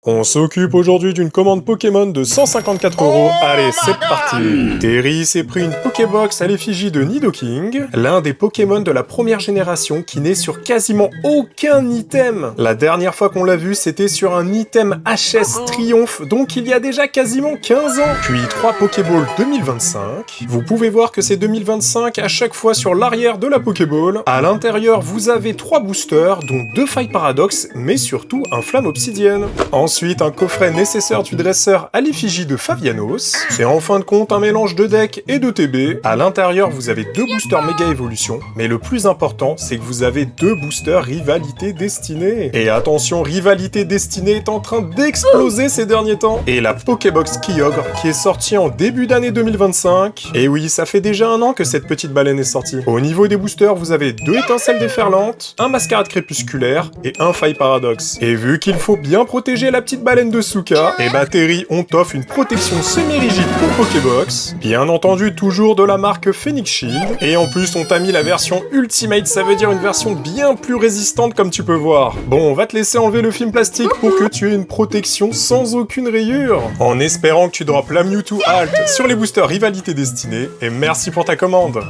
On s'occupe aujourd'hui d'une commande Pokémon de 154 €. Allez, c'est parti. Terry s'est pris une Pokébox à l'effigie de Nidoking, l'un des Pokémon de la première génération qui n'est sur quasiment aucun item. La dernière fois qu'on l'a vu, c'était sur un item HS Triomphe, donc il y a déjà quasiment 15 ans. Puis 3 Pokéballs 2025. Vous pouvez voir que c'est 2025 à chaque fois sur l'arrière de la Pokéball. À l'intérieur, vous avez 3 boosters, dont 2 failles paradoxes, mais surtout un flamme obsidienne. Ensuite, un coffret nécessaire du dresseur à l'effigie de Favianos. C'est en fin de compte un mélange de deck et de TB. À l'intérieur, vous avez 2 boosters méga évolution, mais le plus important, c'est que vous avez 2 boosters rivalité destinée. Et attention, rivalité destinée est en train d'exploser ces derniers temps. Et la Pokébox Kyogre, qui est sortie en début d'année 2025. Et oui, ça fait déjà un an que cette petite baleine est sortie. Au niveau des boosters, vous avez 2 étincelles déferlantes, un mascarade crépusculaire et un faille paradoxe. Et vu qu'il faut bien protéger la petite baleine de Suka, et bah Terry, on t'offre une protection semi-rigide pour Pokébox, bien entendu toujours de la marque Phoenix Shield, et en plus on t'a mis la version Ultimate, ça veut dire une version bien plus résistante comme tu peux voir. Bon, on va te laisser enlever le film plastique pour que tu aies une protection sans aucune rayure, en espérant que tu droppes la Mewtwo Alt sur les boosters Rivalité Destinée, et merci pour ta commande.